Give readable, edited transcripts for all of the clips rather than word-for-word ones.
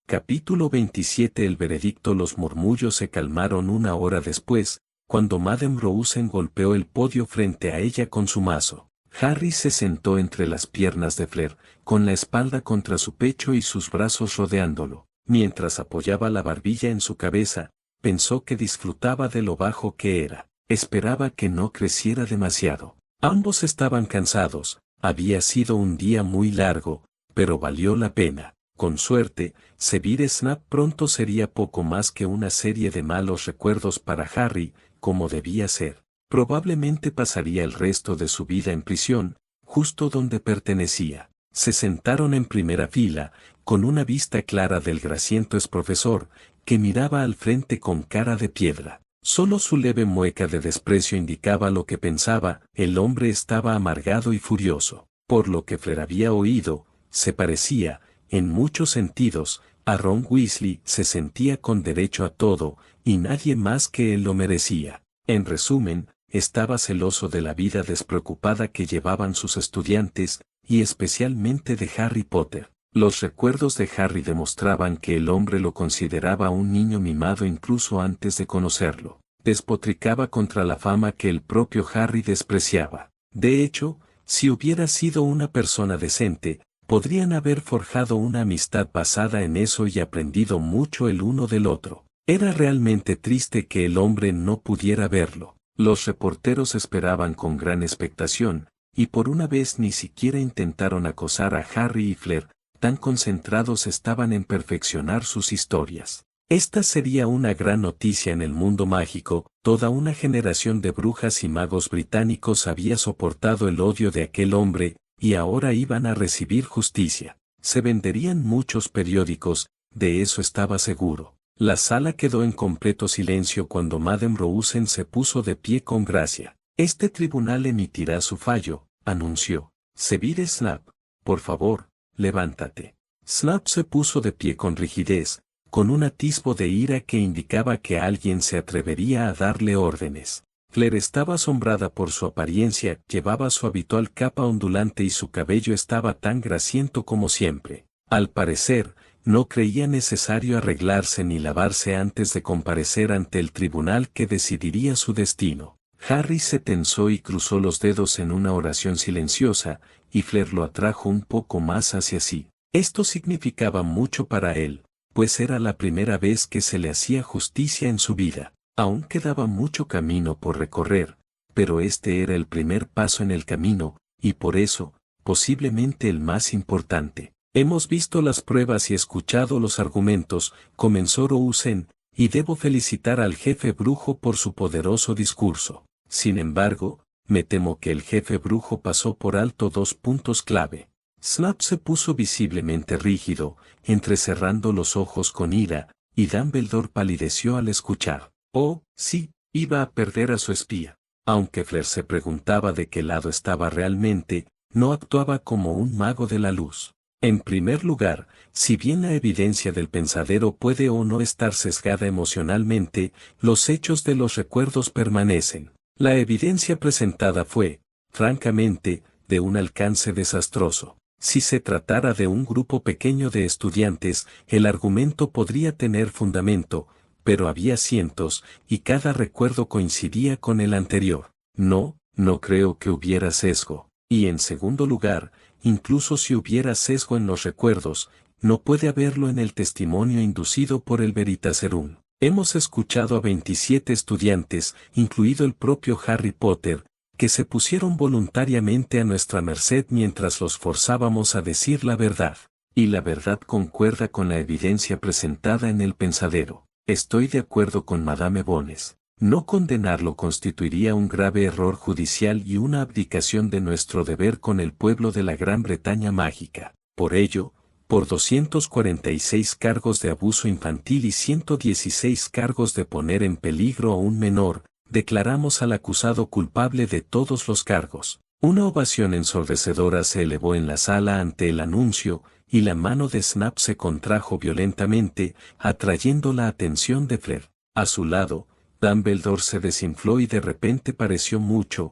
Capítulo 27. El veredicto. Los murmullos se calmaron una hora después, cuando Madame Rosen golpeó el podio frente a ella con su mazo. Harry se sentó entre las piernas de Fleur, con la espalda contra su pecho y sus brazos rodeándolo. Mientras apoyaba la barbilla en su cabeza, pensó que disfrutaba de lo bajo que era. Esperaba que no creciera demasiado. Ambos estaban cansados, había sido un día muy largo, pero valió la pena. Con suerte, Severus Snape pronto sería poco más que una serie de malos recuerdos para Harry, como debía ser. Probablemente pasaría el resto de su vida en prisión, justo donde pertenecía. Se sentaron en primera fila, con una vista clara del grasiento exprofesor, que miraba al frente con cara de piedra. Solo su leve mueca de desprecio indicaba lo que pensaba. El hombre estaba amargado y furioso. Por lo que Fleur había oído, se parecía, en muchos sentidos, a Ron Weasley. Se sentía con derecho a todo, y nadie más que él lo merecía. En resumen, estaba celoso de la vida despreocupada que llevaban sus estudiantes, y especialmente de Harry Potter. Los recuerdos de Harry demostraban que el hombre lo consideraba un niño mimado incluso antes de conocerlo. Despotricaba contra la fama que el propio Harry despreciaba. De hecho, si hubiera sido una persona decente, podrían haber forjado una amistad basada en eso y aprendido mucho el uno del otro. Era realmente triste que el hombre no pudiera verlo. Los reporteros esperaban con gran expectación, y por una vez ni siquiera intentaron acosar a Harry y Fleur, tan concentrados estaban en perfeccionar sus historias. Esta sería una gran noticia en el mundo mágico. Toda una generación de brujas y magos británicos había soportado el odio de aquel hombre, y ahora iban a recibir justicia. Se venderían muchos periódicos, de eso estaba seguro. La sala quedó en completo silencio cuando Madame Rosen se puso de pie con gracia. Este tribunal emitirá su fallo, anunció. Severus Snape, por favor, levántate. Snape se puso de pie con rigidez, con un atisbo de ira que indicaba que alguien se atrevería a darle órdenes. Fleur estaba asombrada por su apariencia. Llevaba su habitual capa ondulante y su cabello estaba tan grasiento como siempre. Al parecer, no creía necesario arreglarse ni lavarse antes de comparecer ante el tribunal que decidiría su destino. Harry se tensó y cruzó los dedos en una oración silenciosa, y Fleur lo atrajo un poco más hacia sí. Esto significaba mucho para él, pues era la primera vez que se le hacía justicia en su vida. Aún quedaba mucho camino por recorrer, pero este era el primer paso en el camino, y por eso, posiblemente el más importante. Hemos visto las pruebas y escuchado los argumentos, comenzó Rosen, y debo felicitar al jefe brujo por su poderoso discurso. Sin embargo, me temo que el jefe brujo pasó por alto dos puntos clave. Snape se puso visiblemente rígido, entrecerrando los ojos con ira, y Dumbledore palideció al escuchar. Oh, sí, iba a perder a su espía. Aunque Fleur se preguntaba de qué lado estaba realmente, no actuaba como un mago de la luz. En primer lugar, si bien la evidencia del pensadero puede o no estar sesgada emocionalmente, los hechos de los recuerdos permanecen. La evidencia presentada fue, francamente, de un alcance desastroso. Si se tratara de un grupo pequeño de estudiantes, el argumento podría tener fundamento, pero había cientos, y cada recuerdo coincidía con el anterior. No creo que hubiera sesgo. Y en segundo lugar, incluso si hubiera sesgo en los recuerdos, no puede haberlo en el testimonio inducido por el Veritaserum. Hemos escuchado a 27 estudiantes, incluido el propio Harry Potter, que se pusieron voluntariamente a nuestra merced mientras los forzábamos a decir la verdad. Y la verdad concuerda con la evidencia presentada en el pensadero. Estoy de acuerdo con Madame Bones. No condenarlo constituiría un grave error judicial y una abdicación de nuestro deber con el pueblo de la Gran Bretaña mágica. Por ello, por 246 cargos de abuso infantil y 116 cargos de poner en peligro a un menor, declaramos al acusado culpable de todos los cargos. Una ovación ensordecedora se elevó en la sala ante el anuncio, y la mano de Snape se contrajo violentamente, atrayendo la atención de Fleur. A su lado, Dumbledore se desinfló y de repente pareció mucho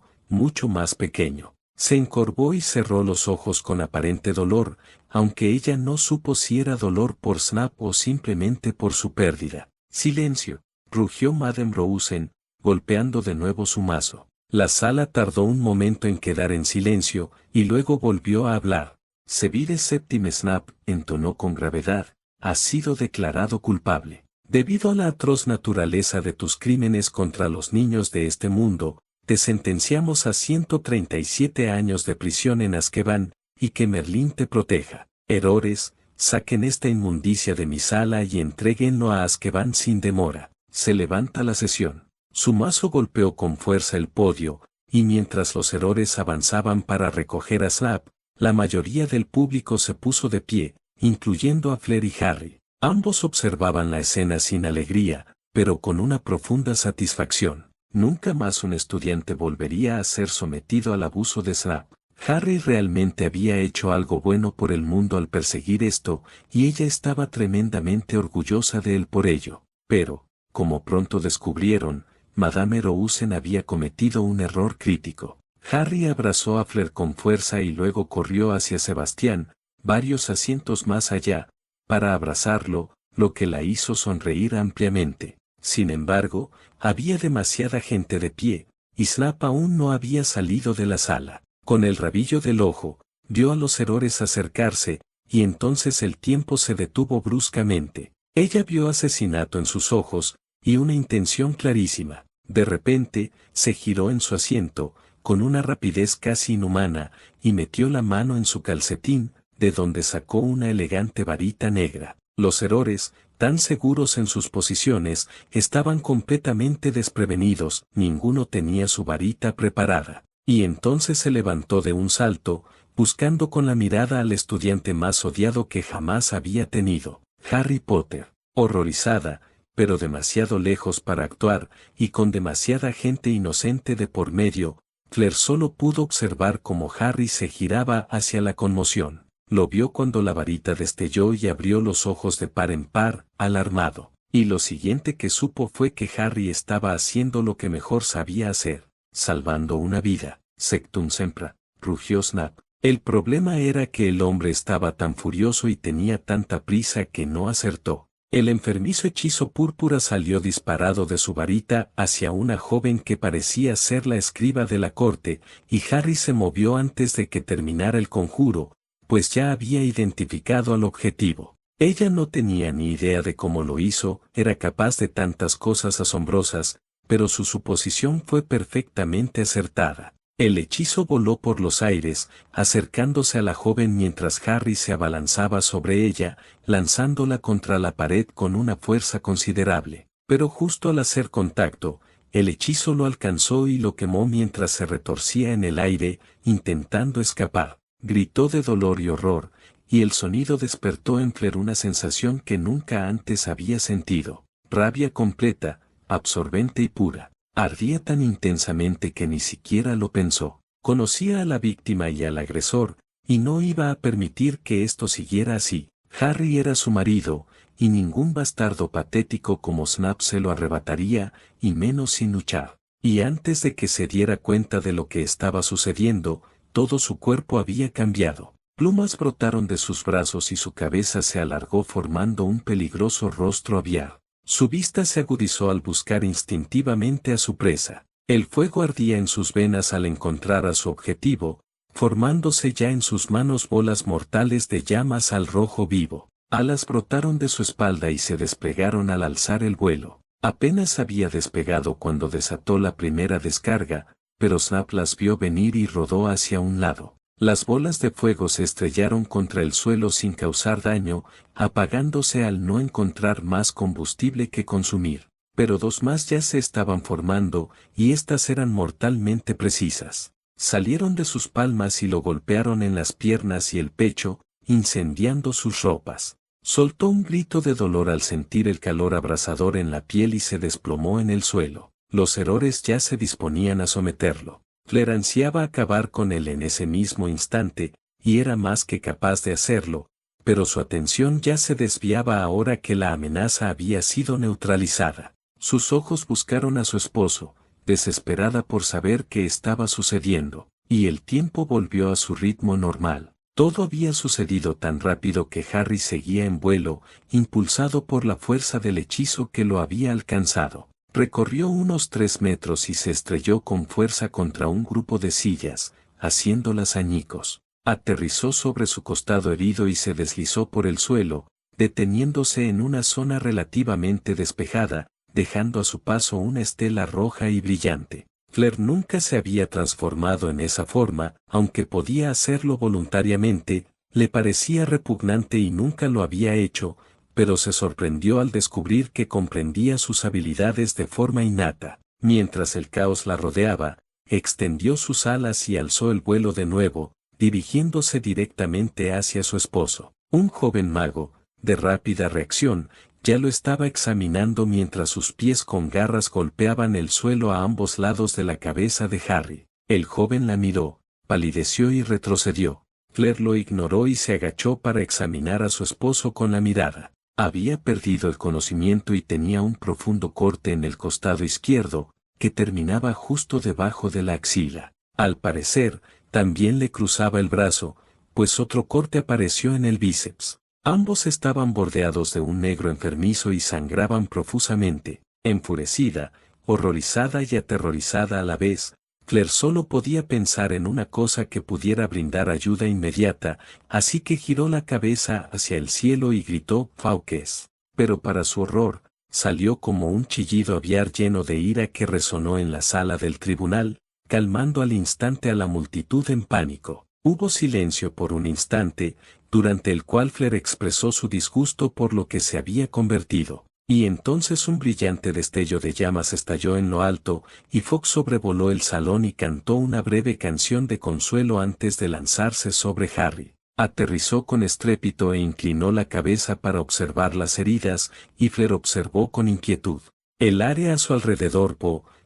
más pequeño. Se encorvó y cerró los ojos con aparente dolor, aunque ella no supo si era dolor por Snap o simplemente por su pérdida. Silencio, rugió Madame Rosen, golpeando de nuevo su mazo. La sala tardó un momento en quedar en silencio, y luego volvió a hablar. Severus Septim Snap, entonó con gravedad, has sido declarado culpable. Debido a la atroz naturaleza de tus crímenes contra los niños de este mundo, te sentenciamos a 137 años de prisión en Azkaban, y que Merlín te proteja. Errores, saquen esta inmundicia de mi sala y entréguenlo a Azkaban sin demora. Se levanta la sesión. Su mazo golpeó con fuerza el podio, y mientras los errores avanzaban para recoger a Snap, la mayoría del público se puso de pie, incluyendo a Fleur y Harry. Ambos observaban la escena sin alegría, pero con una profunda satisfacción. Nunca más un estudiante volvería a ser sometido al abuso de Snap. Harry realmente había hecho algo bueno por el mundo al perseguir esto, y ella estaba tremendamente orgullosa de él por ello. Pero, como pronto descubrieron, Madame Rosen había cometido un error crítico. Harry abrazó a Fleur con fuerza y luego corrió hacia Sebastián, varios asientos más allá, para abrazarlo, lo que la hizo sonreír ampliamente. Sin embargo, había demasiada gente de pie, y Snap aún no había salido de la sala. Con el rabillo del ojo, vio a los errores acercarse, y entonces el tiempo se detuvo bruscamente. Ella vio asesinato en sus ojos, y una intención clarísima. De repente, se giró en su asiento, con una rapidez casi inhumana, y metió la mano en su calcetín, de donde sacó una elegante varita negra. Los errores, tan seguros en sus posiciones, estaban completamente desprevenidos, ninguno tenía su varita preparada. Y entonces se levantó de un salto, buscando con la mirada al estudiante más odiado que jamás había tenido, Harry Potter. Horrorizada, pero demasiado lejos para actuar, y con demasiada gente inocente de por medio, Fleur solo pudo observar cómo Harry se giraba hacia la conmoción. Lo vio cuando la varita destelló y abrió los ojos de par en par, alarmado. Y lo siguiente que supo fue que Harry estaba haciendo lo que mejor sabía hacer, salvando una vida. Sectum sempra, rugió Snap. El problema era que el hombre estaba tan furioso y tenía tanta prisa que no acertó. El enfermizo hechizo púrpura salió disparado de su varita hacia una joven que parecía ser la escriba de la corte, y Harry se movió antes de que terminara el conjuro, pues ya había identificado al objetivo. Ella no tenía ni idea de cómo lo hizo, era capaz de tantas cosas asombrosas, pero su suposición fue perfectamente acertada. El hechizo voló por los aires, acercándose a la joven mientras Harry se abalanzaba sobre ella, lanzándola contra la pared con una fuerza considerable. Pero justo al hacer contacto, el hechizo lo alcanzó y lo quemó mientras se retorcía en el aire, intentando escapar. Gritó de dolor y horror, y el sonido despertó en Fleur una sensación que nunca antes había sentido. Rabia completa, absorbente y pura. Ardía tan intensamente que ni siquiera lo pensó. Conocía a la víctima y al agresor, y no iba a permitir que esto siguiera así. Harry era su marido, y ningún bastardo patético como Snap se lo arrebataría, y menos sin luchar. Y antes de que se diera cuenta de lo que estaba sucediendo, todo su cuerpo había cambiado. Plumas brotaron de sus brazos y su cabeza se alargó formando un peligroso rostro aviar. Su vista se agudizó al buscar instintivamente a su presa. El fuego ardía en sus venas al encontrar a su objetivo, formándose ya en sus manos bolas mortales de llamas al rojo vivo. Alas brotaron de su espalda y se desplegaron al alzar el vuelo. Apenas había despegado cuando desató la primera descarga, pero Snap las vio venir y rodó hacia un lado. Las bolas de fuego se estrellaron contra el suelo sin causar daño, apagándose al no encontrar más combustible que consumir. Pero dos más ya se estaban formando, y estas eran mortalmente precisas. Salieron de sus palmas y lo golpearon en las piernas y el pecho, incendiando sus ropas. Soltó un grito de dolor al sentir el calor abrasador en la piel y se desplomó en el suelo. Los errores ya se disponían a someterlo. Fleur ansiaba acabar con él en ese mismo instante, y era más que capaz de hacerlo, pero su atención ya se desviaba ahora que la amenaza había sido neutralizada. Sus ojos buscaron a su esposo, desesperada por saber qué estaba sucediendo. y el tiempo volvió a su ritmo normal. Todo había sucedido tan rápido que Harry seguía en vuelo, impulsado por la fuerza del hechizo que lo había alcanzado. Recorrió unos 3 metros y se estrelló con fuerza contra un grupo de sillas, haciéndolas añicos. Aterrizó sobre su costado herido y se deslizó por el suelo, deteniéndose en una zona relativamente despejada, dejando a su paso una estela roja y brillante. Fleur nunca se había transformado en esa forma, aunque podía hacerlo voluntariamente, le parecía repugnante y nunca lo había hecho, pero se sorprendió al descubrir que comprendía sus habilidades de forma innata. Mientras el caos la rodeaba, extendió sus alas y alzó el vuelo de nuevo, dirigiéndose directamente hacia su esposo. Un joven mago, de rápida reacción, ya lo estaba examinando mientras sus pies con garras golpeaban el suelo a ambos lados de la cabeza de Harry. El joven la miró, palideció y retrocedió. Fleur lo ignoró y se agachó para examinar a su esposo con la mirada. Había perdido el conocimiento y tenía un profundo corte en el costado izquierdo, que terminaba justo debajo de la axila. Al parecer, también le cruzaba el brazo, pues otro corte apareció en el bíceps. Ambos estaban bordeados de un negro enfermizo y sangraban profusamente. Enfurecida, horrorizada y aterrorizada a la vez, Fleur solo podía pensar en una cosa que pudiera brindar ayuda inmediata, así que giró la cabeza hacia el cielo y gritó «Fawkes». Pero para su horror, salió como un chillido aviar lleno de ira que resonó en la sala del tribunal, calmando al instante a la multitud en pánico. Hubo silencio por un instante, durante el cual Fleur expresó su disgusto por lo que se había convertido, y entonces un brillante destello de llamas estalló en lo alto, y Fawkes sobrevoló el salón y cantó una breve canción de consuelo antes de lanzarse sobre Harry. Aterrizó con estrépito e inclinó la cabeza para observar las heridas, y Fleur observó con inquietud. El área a su alrededor,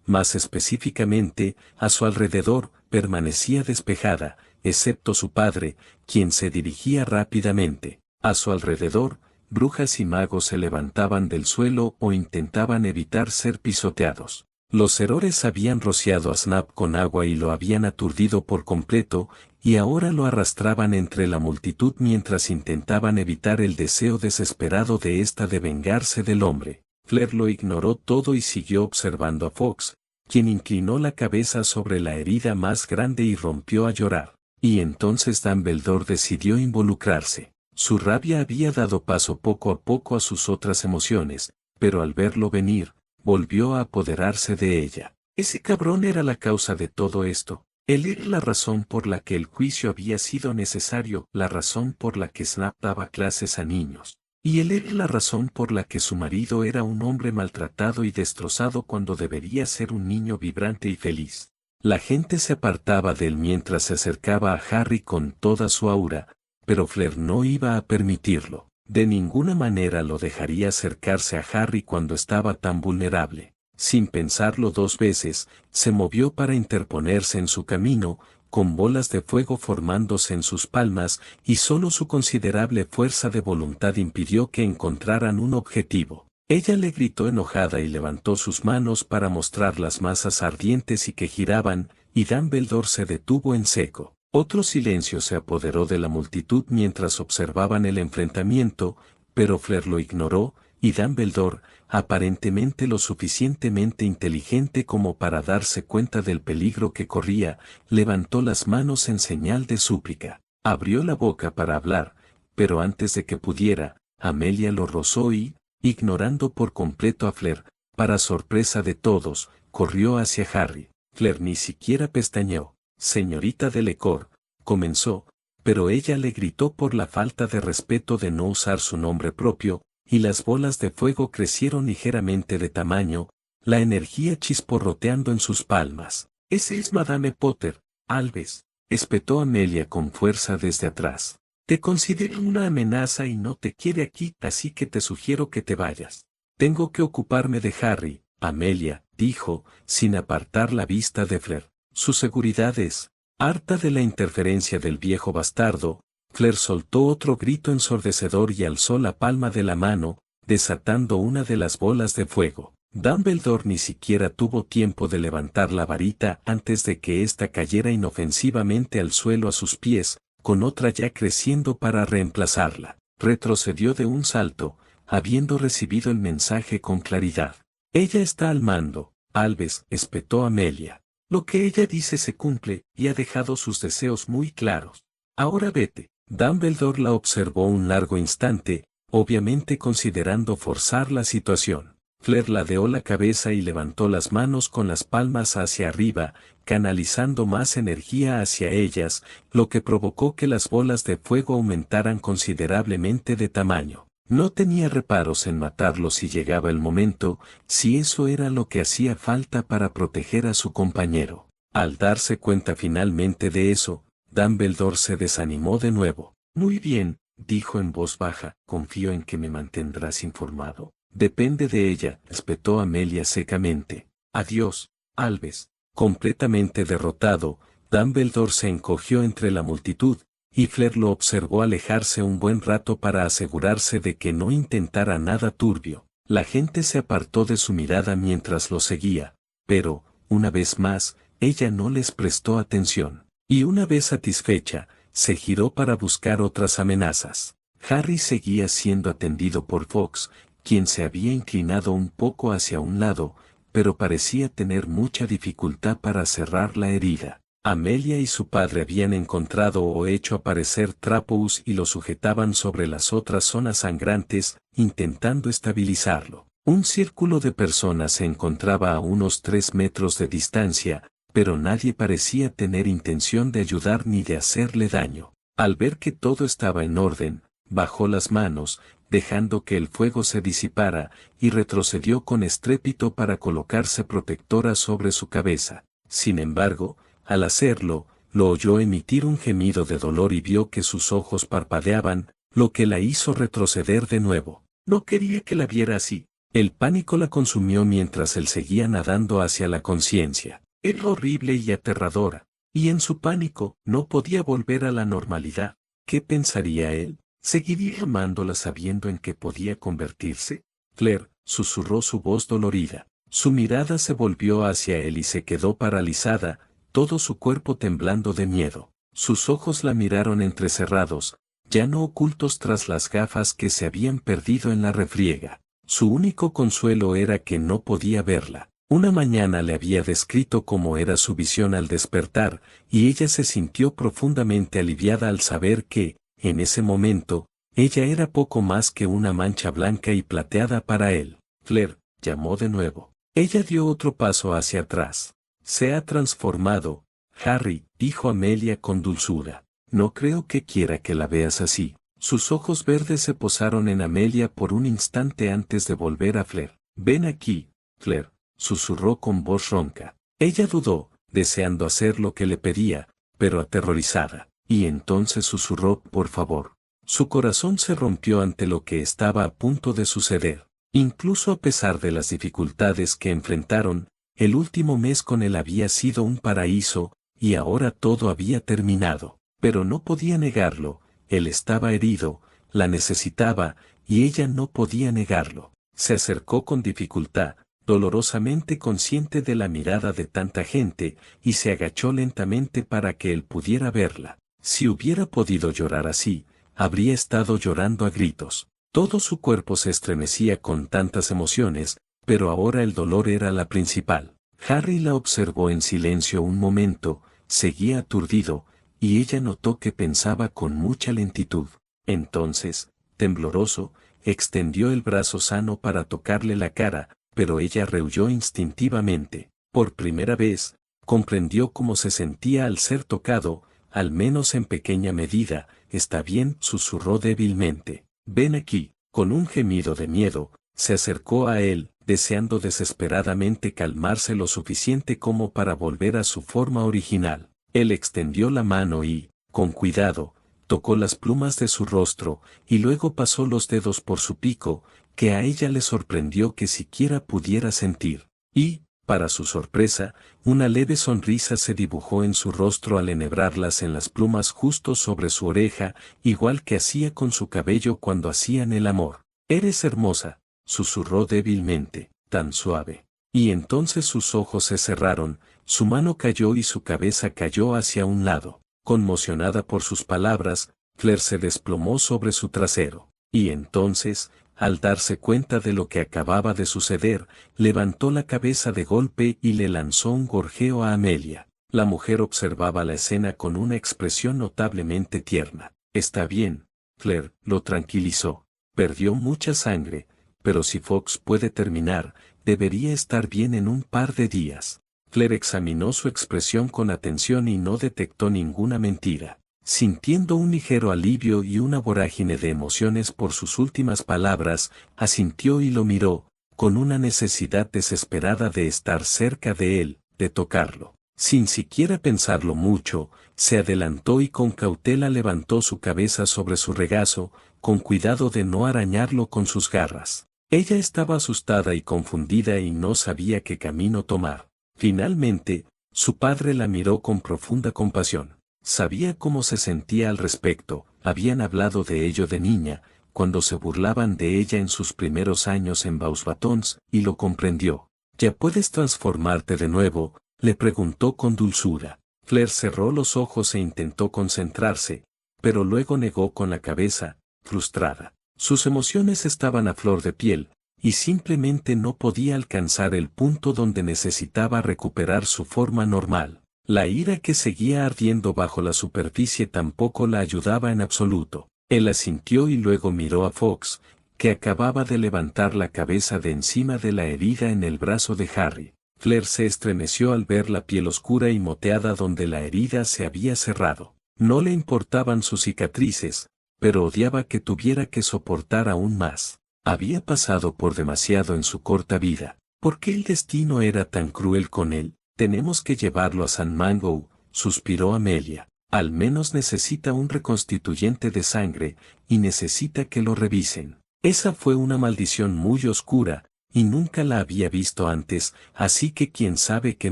más específicamente, a su alrededor, permanecía despejada, excepto su padre, quien se dirigía rápidamente. A su alrededor, brujas y magos se levantaban del suelo o intentaban evitar ser pisoteados. Los Aurores habían rociado a Snap con agua y lo habían aturdido por completo, y ahora lo arrastraban entre la multitud mientras intentaban evitar el deseo desesperado de ésta de vengarse del hombre. Fleur lo ignoró todo y siguió observando a Fawkes, quien inclinó la cabeza sobre la herida más grande y rompió a llorar. Y entonces Dumbledore decidió involucrarse. Su rabia había dado paso poco a poco a sus otras emociones, pero al verlo venir, volvió a apoderarse de ella. Ese cabrón era la causa de todo esto. Él era la razón por la que el juicio había sido necesario, la razón por la que Snap daba clases a niños. Y él era la razón por la que su marido era un hombre maltratado y destrozado cuando debería ser un niño vibrante y feliz. La gente se apartaba de él mientras se acercaba a Harry con toda su aura, pero Fleur no iba a permitirlo. De ninguna manera lo dejaría acercarse a Harry cuando estaba tan vulnerable. Sin pensarlo 2 veces, se movió para interponerse en su camino, con bolas de fuego formándose en sus palmas, y solo su considerable fuerza de voluntad impidió que encontraran un objetivo. Ella le gritó enojada y levantó sus manos para mostrar las masas ardientes y que giraban, y Dumbledore se detuvo en seco. Otro silencio se apoderó de la multitud mientras observaban el enfrentamiento, pero Fleur lo ignoró, y Dumbledore, aparentemente lo suficientemente inteligente como para darse cuenta del peligro que corría, levantó las manos en señal de súplica. Abrió la boca para hablar, pero antes de que pudiera, Amelia lo rozó y, ignorando por completo a Fleur, para sorpresa de todos, corrió hacia Harry. Fleur ni siquiera pestañeó. «Señorita Delacour», comenzó, pero ella le gritó por la falta de respeto de no usar su nombre propio, y las bolas de fuego crecieron ligeramente de tamaño, la energía chisporroteando en sus palmas. «Ese es Madame Potter, Alves», espetó Amelia con fuerza desde atrás. «Te considero una amenaza y no te quiere aquí, así que te sugiero que te vayas». «Tengo que ocuparme de Harry», Amelia dijo, sin apartar la vista de Fleur. Su seguridad es. Harta de la interferencia del viejo bastardo, Fleur soltó otro grito ensordecedor y alzó la palma de la mano, desatando una de las bolas de fuego. Dumbledore ni siquiera tuvo tiempo de levantar la varita antes de que ésta cayera inofensivamente al suelo a sus pies, con otra ya creciendo para reemplazarla. Retrocedió de un salto, habiendo recibido el mensaje con claridad. Ella está al mando, Albus, espetó Amelia. Lo que ella dice se cumple, y ha dejado sus deseos muy claros. Ahora vete. Dumbledore la observó un largo instante, obviamente considerando forzar la situación. Fleur ladeó la cabeza y levantó las manos con las palmas hacia arriba, canalizando más energía hacia ellas, lo que provocó que las bolas de fuego aumentaran considerablemente de tamaño. No tenía reparos en matarlos si llegaba el momento, si eso era lo que hacía falta para proteger a su compañero. Al darse cuenta finalmente de eso, Dumbledore se desanimó de nuevo. Muy bien, dijo en voz baja, confío en que me mantendrás informado. Depende de ella, espetó Amelia secamente. Adiós, Albus. Completamente derrotado, Dumbledore se encogió entre la multitud, y Fleur lo observó alejarse un buen rato para asegurarse de que no intentara nada turbio. La gente se apartó de su mirada mientras lo seguía, pero, una vez más, ella no les prestó atención. Y una vez satisfecha, se giró para buscar otras amenazas. Harry seguía siendo atendido por Fawkes, quien se había inclinado un poco hacia un lado, pero parecía tener mucha dificultad para cerrar la herida. Amelia y su padre habían encontrado o hecho aparecer trapos y lo sujetaban sobre las otras zonas sangrantes, intentando estabilizarlo. Un círculo de personas se encontraba a unos 3 metros de distancia, pero nadie parecía tener intención de ayudar ni de hacerle daño. Al ver que todo estaba en orden, bajó las manos, dejando que el fuego se disipara, y retrocedió con estrépito para colocarse protectora sobre su cabeza. Sin embargo, al hacerlo, lo oyó emitir un gemido de dolor y vio que sus ojos parpadeaban, lo que la hizo retroceder de nuevo. No quería que la viera así. El pánico la consumió mientras él seguía nadando hacia la conciencia. Era horrible y aterradora, y en su pánico no podía volver a la normalidad. ¿Qué pensaría él? ¿Seguiría amándola sabiendo en qué podía convertirse? Fleur, susurró su voz dolorida. Su mirada se volvió hacia él y se quedó paralizada, todo su cuerpo temblando de miedo. Sus ojos la miraron entrecerrados, ya no ocultos tras las gafas que se habían perdido en la refriega. Su único consuelo era que no podía verla. Una mañana le había descrito cómo era su visión al despertar, y ella se sintió profundamente aliviada al saber que, en ese momento, ella era poco más que una mancha blanca y plateada para él. Fleur, llamó de nuevo. Ella dio otro paso hacia atrás. Se ha transformado, Harry, dijo Amelia con dulzura. No creo que quiera que la veas así. Sus ojos verdes se posaron en Amelia por un instante antes de volver a Fleur. Ven aquí, Fleur, susurró con voz ronca. Ella dudó, deseando hacer lo que le pedía, pero aterrorizada, y entonces susurró, por favor. Su corazón se rompió ante lo que estaba a punto de suceder. Incluso a pesar de las dificultades que enfrentaron, el último mes con él había sido un paraíso, y ahora todo había terminado. Pero no podía negarlo, él estaba herido, la necesitaba, y ella no podía negarlo. Se acercó con dificultad, dolorosamente consciente de la mirada de tanta gente, y se agachó lentamente para que él pudiera verla. Si hubiera podido llorar así, habría estado llorando a gritos. Todo su cuerpo se estremecía con tantas emociones, pero ahora el dolor era la principal. Harry la observó en silencio un momento, seguía aturdido, y ella notó que pensaba con mucha lentitud. Entonces, tembloroso, extendió el brazo sano para tocarle la cara, pero ella rehuyó instintivamente. Por primera vez, comprendió cómo se sentía al ser tocado, al menos en pequeña medida. Está bien, susurró débilmente. Ven aquí. Con un gemido de miedo, se acercó a él, deseando desesperadamente calmarse lo suficiente como para volver a su forma original. Él extendió la mano y, con cuidado, tocó las plumas de su rostro, y luego pasó los dedos por su pico, que a ella le sorprendió que siquiera pudiera sentir. Y, para su sorpresa, una leve sonrisa se dibujó en su rostro al enhebrarlas en las plumas justo sobre su oreja, igual que hacía con su cabello cuando hacían el amor. Eres hermosa, susurró débilmente. tan suave. Y entonces sus ojos se cerraron, su mano cayó y su cabeza cayó hacia un lado. Conmocionada por sus palabras, Claire se desplomó sobre su trasero. Y entonces, al darse cuenta de lo que acababa de suceder, levantó la cabeza de golpe y le lanzó un gorjeo a Amelia. La mujer observaba la escena con una expresión notablemente tierna. Está bien, Claire, lo tranquilizó. Perdió mucha sangre, pero si Fox puede terminar, debería estar bien en un par de días. Claire examinó su expresión con atención y no detectó ninguna mentira. Sintiendo un ligero alivio y una vorágine de emociones por sus últimas palabras, asintió y lo miró, con una necesidad desesperada de estar cerca de él, de tocarlo. Sin siquiera pensarlo mucho, se adelantó y con cautela levantó su cabeza sobre su regazo, con cuidado de no arañarlo con sus garras. Ella estaba asustada y confundida y no sabía qué camino tomar. Finalmente, su padre la miró con profunda compasión. Sabía cómo se sentía al respecto, habían hablado de ello de niña, cuando se burlaban de ella en sus primeros años en Beauxbatons, y lo comprendió. ¿Ya puedes transformarte de nuevo?, le preguntó con dulzura. Claire cerró los ojos e intentó concentrarse, pero luego negó con la cabeza, frustrada. Sus emociones estaban a flor de piel, y simplemente no podía alcanzar el punto donde necesitaba recuperar su forma normal. La ira que seguía ardiendo bajo la superficie tampoco la ayudaba en absoluto. Él asintió y luego miró a Fox, que acababa de levantar la cabeza de encima de la herida en el brazo de Harry. Claire se estremeció al ver la piel oscura y moteada donde la herida se había cerrado. No le importaban sus cicatrices, pero odiaba que tuviera que soportar aún más. Había pasado por demasiado en su corta vida. ¿Por qué el destino era tan cruel con él? Tenemos que llevarlo a San Mango, suspiró Amelia. Al menos necesita un reconstituyente de sangre, y necesita que lo revisen. Esa fue una maldición muy oscura, y nunca la había visto antes, así que quién sabe qué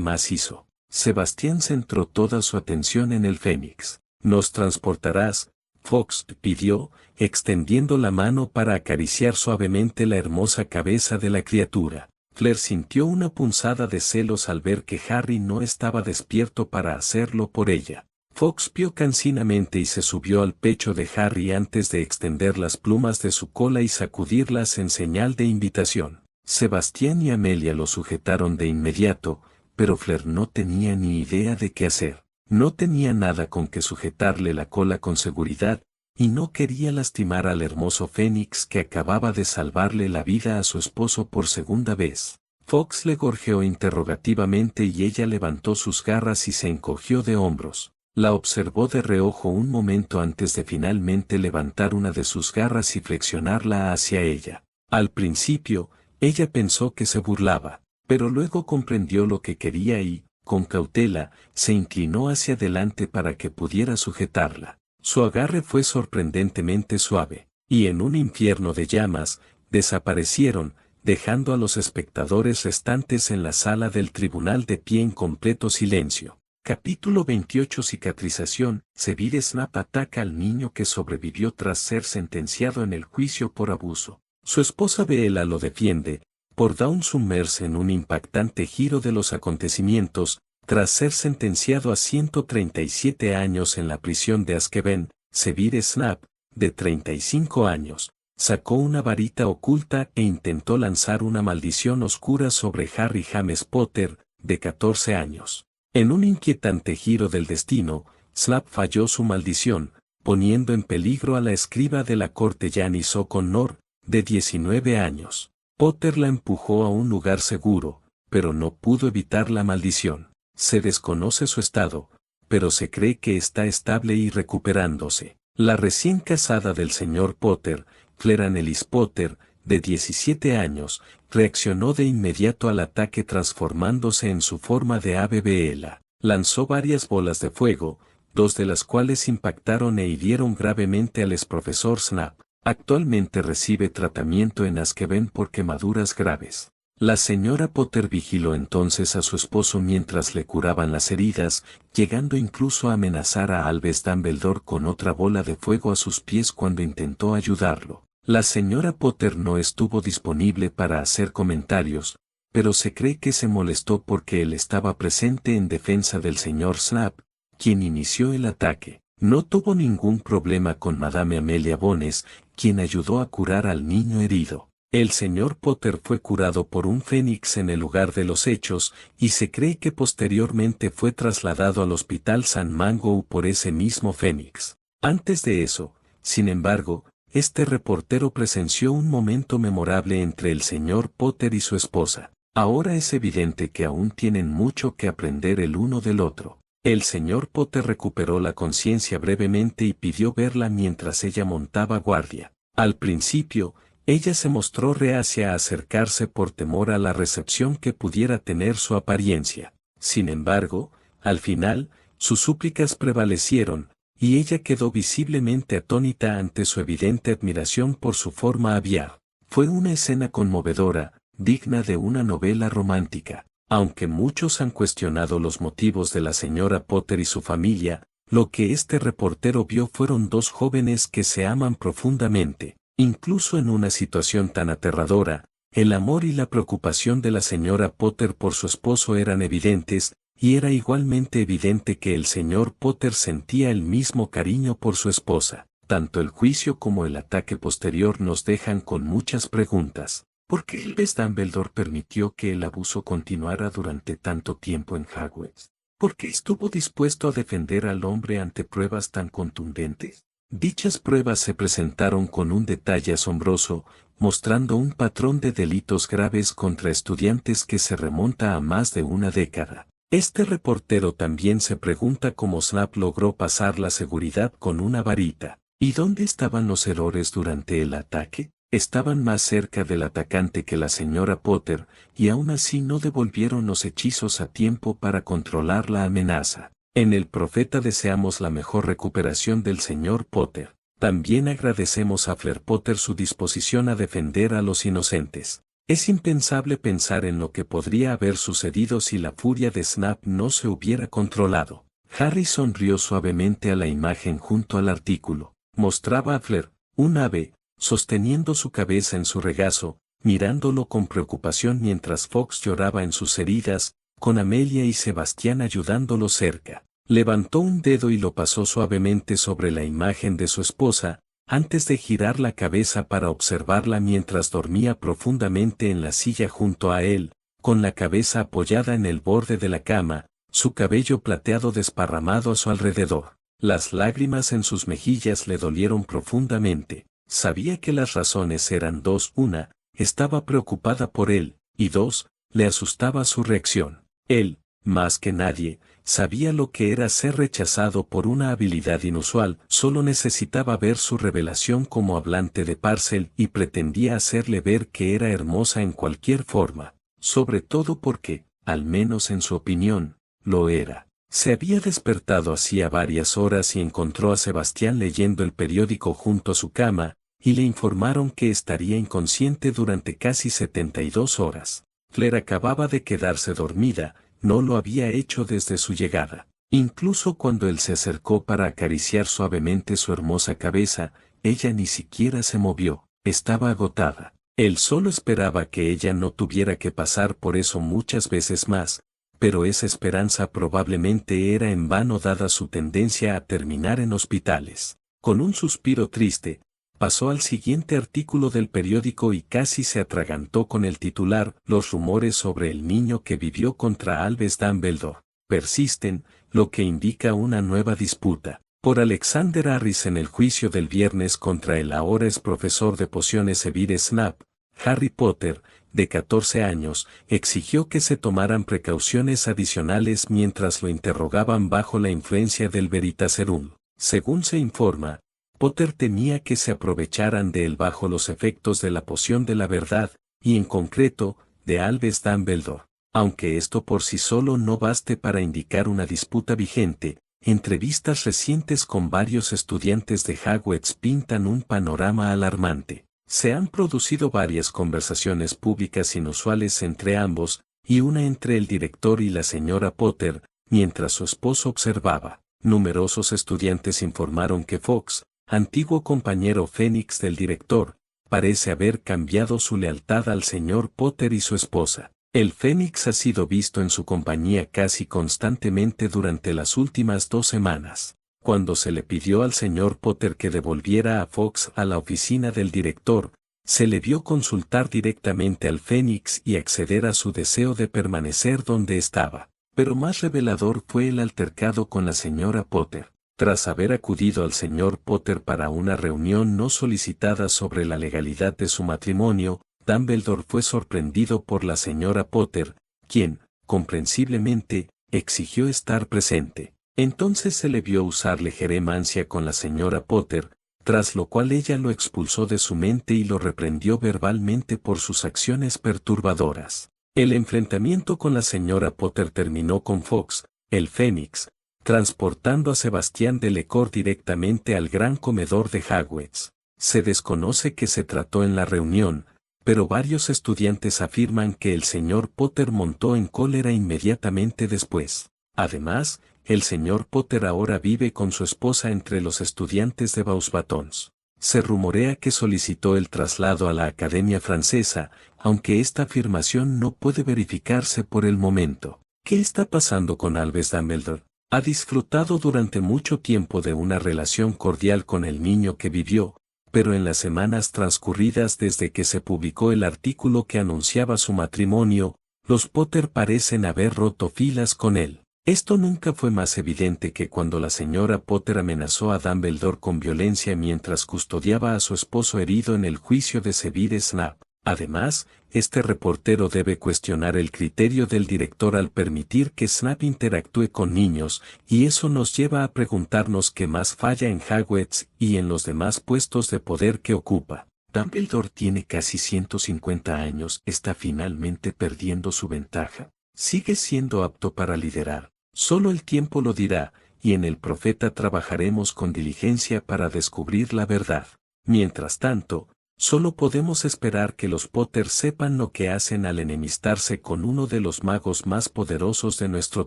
más hizo. Sebastián centró toda su atención en el Fénix. ¿Nos transportarás?, Fox pidió, extendiendo la mano para acariciar suavemente la hermosa cabeza de la criatura. Claire sintió una punzada de celos al ver que Harry no estaba despierto para hacerlo por ella. Fox vio cansinamente y se subió al pecho de Harry antes de extender las plumas de su cola y sacudirlas en señal de invitación. Sebastián y Amelia lo sujetaron de inmediato, pero Claire no tenía ni idea de qué hacer. No tenía nada con que sujetarle la cola con seguridad, y no quería lastimar al hermoso Fénix que acababa de salvarle la vida a su esposo por segunda vez. Fox le gorjeó interrogativamente y ella levantó sus garras y se encogió de hombros. La observó de reojo un momento antes de finalmente levantar una de sus garras y flexionarla hacia ella. Al principio, ella pensó que se burlaba, pero luego comprendió lo que quería y, con cautela, se inclinó hacia adelante para que pudiera sujetarla. Su agarre fue sorprendentemente suave, y en un infierno de llamas, desaparecieron, dejando a los espectadores restantes en la sala del tribunal de pie en completo silencio. Capítulo 28. Cicatrización. Severus Snape ataca al niño que sobrevivió tras ser sentenciado en el juicio por abuso. Su esposa Bella lo defiende, por Downsummers en un impactante giro de los acontecimientos, tras ser sentenciado a 137 años en la prisión de Azkaban, Severus Snape, de 35 años, sacó una varita oculta e intentó lanzar una maldición oscura sobre Harry James Potter, de 14 años. En un inquietante giro del destino, Snape falló su maldición, poniendo en peligro a la escriba de la corte Janice O'Connor, de 19 años. Potter la empujó a un lugar seguro, pero no pudo evitar la maldición. Se desconoce su estado, pero se cree que está estable y recuperándose. La recién casada del señor Potter, Claire Anneliese Potter, de 17 años, reaccionó de inmediato al ataque transformándose en su forma de ave Bella. Lanzó varias bolas de fuego, dos de las cuales impactaron e hirieron gravemente al exprofesor Snape. Actualmente recibe tratamiento en Azkaban por quemaduras graves. La señora Potter vigiló entonces a su esposo mientras le curaban las heridas, llegando incluso a amenazar a Albus Dumbledore con otra bola de fuego a sus pies cuando intentó ayudarlo. La señora Potter no estuvo disponible para hacer comentarios, pero se cree que se molestó porque él estaba presente en defensa del señor Snap, quien inició el ataque. No tuvo ningún problema con Madame Amelia Bones, quien ayudó a curar al niño herido. El señor Potter fue curado por un fénix en el lugar de los hechos, y se cree que posteriormente fue trasladado al Hospital San Mango por ese mismo fénix. Antes de eso, sin embargo, este reportero presenció un momento memorable entre el señor Potter y su esposa. Ahora es evidente que aún tienen mucho que aprender el uno del otro. El señor Potter recuperó la conciencia brevemente y pidió verla mientras ella montaba guardia. Al principio, ella se mostró reacia a acercarse por temor a la recepción que pudiera tener su apariencia. Sin embargo, al final, sus súplicas prevalecieron, y ella quedó visiblemente atónita ante su evidente admiración por su forma aviar. Fue una escena conmovedora, digna de una novela romántica. Aunque muchos han cuestionado los motivos de la señora Potter y su familia, lo que este reportero vio fueron dos jóvenes que se aman profundamente. Incluso en una situación tan aterradora, el amor y la preocupación de la señora Potter por su esposo eran evidentes, y era igualmente evidente que el señor Potter sentía el mismo cariño por su esposa. Tanto el juicio como el ataque posterior nos dejan con muchas preguntas. ¿Por qué Albus Dumbledore permitió que el abuso continuara durante tanto tiempo en Hogwarts? ¿Por qué estuvo dispuesto a defender al hombre ante pruebas tan contundentes? Dichas pruebas se presentaron con un detalle asombroso, mostrando un patrón de delitos graves contra estudiantes que se remonta a más de una década. Este reportero también se pregunta cómo Snap logró pasar la seguridad con una varita. ¿Y dónde estaban los errores durante el ataque? Estaban más cerca del atacante que la señora Potter, y aún así no devolvieron los hechizos a tiempo para controlar la amenaza. En el profeta deseamos la mejor recuperación del señor Potter. También agradecemos a Fleur Potter su disposición a defender a los inocentes. Es impensable pensar en lo que podría haber sucedido si la furia de Snap no se hubiera controlado. Harry sonrió suavemente a la imagen junto al artículo. Mostraba a Fleur, un ave, sosteniendo su cabeza en su regazo, mirándolo con preocupación mientras Fox lloraba en sus heridas, con Amelia y Sebastián ayudándolo cerca. Levantó un dedo y lo pasó suavemente sobre la imagen de su esposa, antes de girar la cabeza para observarla mientras dormía profundamente en la silla junto a él, con la cabeza apoyada en el borde de la cama, su cabello plateado desparramado a su alrededor. Las lágrimas en sus mejillas le dolieron profundamente. Sabía que las razones eran dos: una, estaba preocupada por él, y dos, le asustaba su reacción. Él, más que nadie, sabía lo que era ser rechazado por una habilidad inusual, solo necesitaba ver su revelación como hablante de Parcel y pretendía hacerle ver que era hermosa en cualquier forma, sobre todo porque, al menos en su opinión, lo era. Se había despertado hacía varias horas y encontró a Sebastián leyendo el periódico junto a su cama, y le informaron que estaría inconsciente durante casi 72 horas. Fleur acababa de quedarse dormida, no lo había hecho desde su llegada. Incluso cuando él se acercó para acariciar suavemente su hermosa cabeza, ella ni siquiera se movió, estaba agotada. Él solo esperaba que ella no tuviera que pasar por eso muchas veces más, pero esa esperanza probablemente era en vano dada su tendencia a terminar en hospitales. Con un suspiro triste, pasó al siguiente artículo del periódico y casi se atragantó con el titular: los rumores sobre el niño que vivió contra Albus Dumbledore persisten, lo que indica una nueva disputa. Por Alexander Harris en el juicio del viernes contra el ahora ex profesor de pociones Severus Snape, Harry Potter, de 14 años, exigió que se tomaran precauciones adicionales mientras lo interrogaban bajo la influencia del Veritaserum. Según se informa, Potter temía que se aprovecharan de él bajo los efectos de la poción de la verdad, y en concreto, de Albus Dumbledore. Aunque esto por sí solo no baste para indicar una disputa vigente, entrevistas recientes con varios estudiantes de Hogwarts pintan un panorama alarmante. Se han producido varias conversaciones públicas inusuales entre ambos, y una entre el director y la señora Potter, mientras su esposo observaba. Numerosos estudiantes informaron que Fox, antiguo compañero Fénix del director, parece haber cambiado su lealtad al señor Potter y su esposa. El Fénix ha sido visto en su compañía casi constantemente durante las últimas 2 semanas. Cuando se le pidió al señor Potter que devolviera a Fox a la oficina del director, se le vio consultar directamente al Fénix y acceder a su deseo de permanecer donde estaba. Pero más revelador fue el altercado con la señora Potter. Tras haber acudido al señor Potter para una reunión no solicitada sobre la legalidad de su matrimonio, Dumbledore fue sorprendido por la señora Potter, quien, comprensiblemente, exigió estar presente. Entonces se le vio usar legeremancia con la señora Potter, tras lo cual ella lo expulsó de su mente y lo reprendió verbalmente por sus acciones perturbadoras. El enfrentamiento con la señora Potter terminó con Fox, el Fénix, transportando a Sebastián de Lecor directamente al gran comedor de Hogwarts. Se desconoce qué se trató en la reunión, pero varios estudiantes afirman que el señor Potter montó en cólera inmediatamente después. Además, el señor Potter ahora vive con su esposa entre los estudiantes de Beauxbatons. Se rumorea que solicitó el traslado a la Academia Francesa, aunque esta afirmación no puede verificarse por el momento. ¿Qué está pasando con Albus Dumbledore? Ha disfrutado durante mucho tiempo de una relación cordial con el niño que vivió, pero en las semanas transcurridas desde que se publicó el artículo que anunciaba su matrimonio, los Potter parecen haber roto filas con él. Esto nunca fue más evidente que cuando la señora Potter amenazó a Dumbledore con violencia mientras custodiaba a su esposo herido en el juicio de Severus Snape. Además, este reportero debe cuestionar el criterio del director al permitir que Snape interactúe con niños, y eso nos lleva a preguntarnos qué más falla en Hogwarts y en los demás puestos de poder que ocupa. Dumbledore tiene casi 150 años, está finalmente perdiendo su ventaja. Sigue siendo apto para liderar. Solo el tiempo lo dirá, y en el profeta trabajaremos con diligencia para descubrir la verdad. Mientras tanto, solo podemos esperar que los Potter sepan lo que hacen al enemistarse con uno de los magos más poderosos de nuestro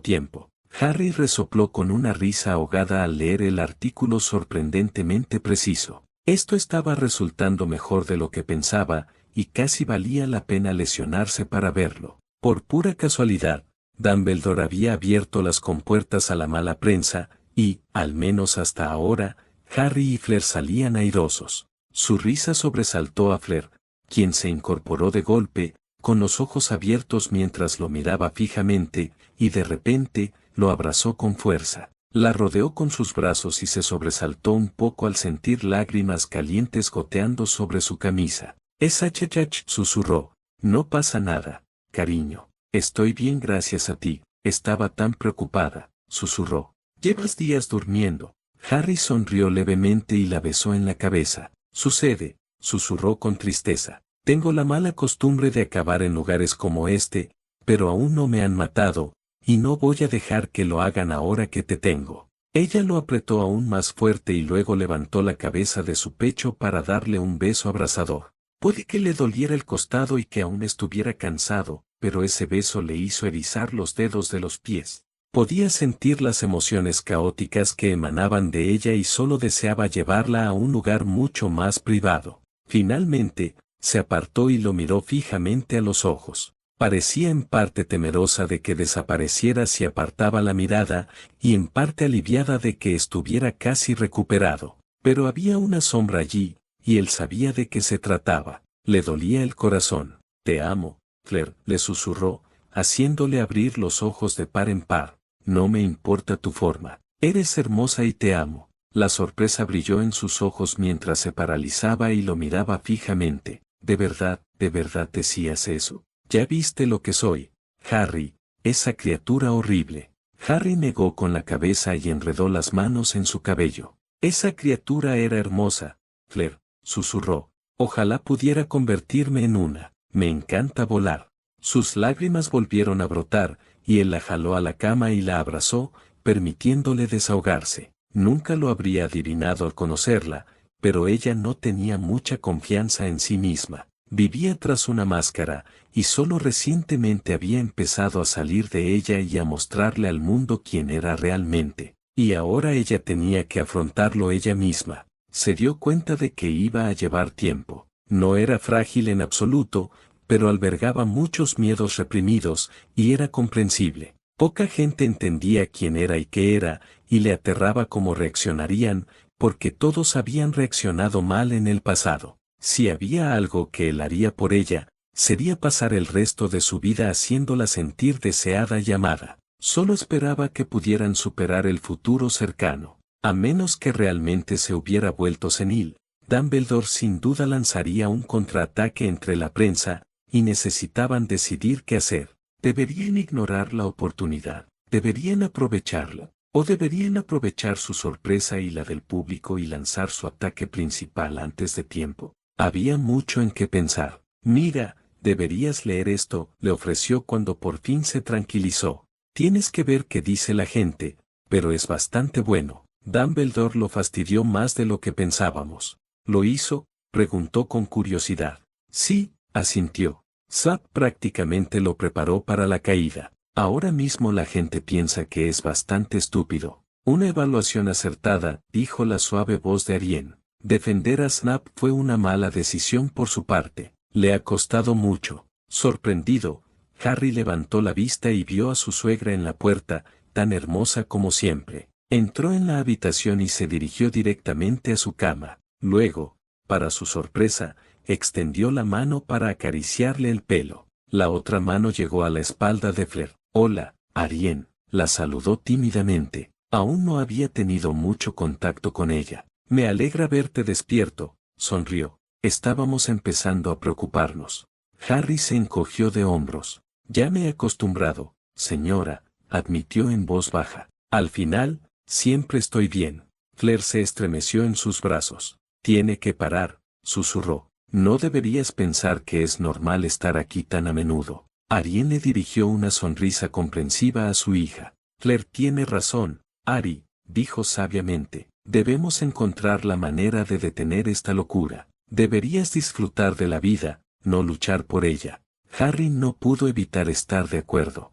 tiempo. Harry resopló con una risa ahogada al leer el artículo sorprendentemente preciso. Esto estaba resultando mejor de lo que pensaba, y casi valía la pena lesionarse para verlo. Por pura casualidad, Dumbledore había abierto las compuertas a la mala prensa, y, al menos hasta ahora, Harry y Flair salían airosos. Su risa sobresaltó a Flair, quien se incorporó de golpe, con los ojos abiertos mientras lo miraba fijamente, y de repente, lo abrazó con fuerza. La rodeó con sus brazos y se sobresaltó un poco al sentir lágrimas calientes goteando sobre su camisa. «Esa chachach», susurró. «No pasa nada, cariño. Estoy bien gracias a ti». «Estaba tan preocupada», susurró. «Llevas días durmiendo». Harry sonrió levemente y la besó en la cabeza. «Sucede», susurró con tristeza. «Tengo la mala costumbre de acabar en lugares como este, pero aún no me han matado, y no voy a dejar que lo hagan ahora que te tengo». Ella lo apretó aún más fuerte y luego levantó la cabeza de su pecho para darle un beso abrasador. Puede que le doliera el costado y que aún estuviera cansado, pero ese beso le hizo erizar los dedos de los pies. Podía sentir las emociones caóticas que emanaban de ella y solo deseaba llevarla a un lugar mucho más privado. Finalmente, se apartó y lo miró fijamente a los ojos. Parecía en parte temerosa de que desapareciera si apartaba la mirada, y en parte aliviada de que estuviera casi recuperado. Pero había una sombra allí, y él sabía de qué se trataba. Le dolía el corazón. «Te amo, Flair», le susurró, haciéndole abrir los ojos de par en par. «No me importa tu forma. Eres hermosa y te amo». La sorpresa brilló en sus ojos mientras se paralizaba y lo miraba fijamente. ¿De verdad decías eso? ¿Ya viste lo que soy, Harry? Esa criatura horrible». Harry negó con la cabeza y enredó las manos en su cabello. «Esa criatura era hermosa, Flair», susurró. «Ojalá pudiera convertirme en una. Me encanta volar». Sus lágrimas volvieron a brotar, y él la jaló a la cama y la abrazó, permitiéndole desahogarse. Nunca lo habría adivinado al conocerla, pero ella no tenía mucha confianza en sí misma. Vivía tras una máscara, y solo recientemente había empezado a salir de ella y a mostrarle al mundo quién era realmente. Y ahora ella tenía que afrontarlo ella misma. Se dio cuenta de que iba a llevar tiempo. No era frágil en absoluto, pero albergaba muchos miedos reprimidos, y era comprensible. Poca gente entendía quién era y qué era, y le aterraba cómo reaccionarían, porque todos habían reaccionado mal en el pasado. Si había algo que él haría por ella, sería pasar el resto de su vida haciéndola sentir deseada y amada. Solo esperaba que pudieran superar el futuro cercano. A menos que realmente se hubiera vuelto senil, Dumbledore sin duda lanzaría un contraataque entre la prensa, y necesitaban decidir qué hacer. ¿Deberían ignorar la oportunidad? ¿Deberían aprovecharla? ¿O deberían aprovechar su sorpresa y la del público y lanzar su ataque principal antes de tiempo? Había mucho en qué pensar. Mira, deberías leer esto, le ofreció cuando por fin se tranquilizó. Tienes que ver qué dice la gente, pero es bastante bueno. Dumbledore lo fastidió más de lo que pensábamos. ¿Lo hizo?, preguntó con curiosidad. Sí, asintió. Snape prácticamente lo preparó para la caída. Ahora mismo la gente piensa que es bastante estúpido. Una evaluación acertada, dijo la suave voz de Arienne. Defender a Snape fue una mala decisión por su parte. Le ha costado mucho. Sorprendido, Harry levantó la vista y vio a su suegra en la puerta, tan hermosa como siempre. Entró en la habitación y se dirigió directamente a su cama. Luego, para su sorpresa, extendió la mano para acariciarle el pelo. La otra mano llegó a la espalda de Fleur. Hola, Arienne, la saludó tímidamente. Aún no había tenido mucho contacto con ella. Me alegra verte despierto, sonrió. Estábamos empezando a preocuparnos. Harry se encogió de hombros. Ya me he acostumbrado, señora, admitió en voz baja. Al final, siempre estoy bien. Fleur se estremeció en sus brazos. Tiene que parar, susurró. No deberías pensar que es normal estar aquí tan a menudo. Arienne le dirigió una sonrisa comprensiva a su hija. Fleur tiene razón, Ari, dijo sabiamente. Debemos encontrar la manera de detener esta locura. Deberías disfrutar de la vida, no luchar por ella. Harry no pudo evitar estar de acuerdo.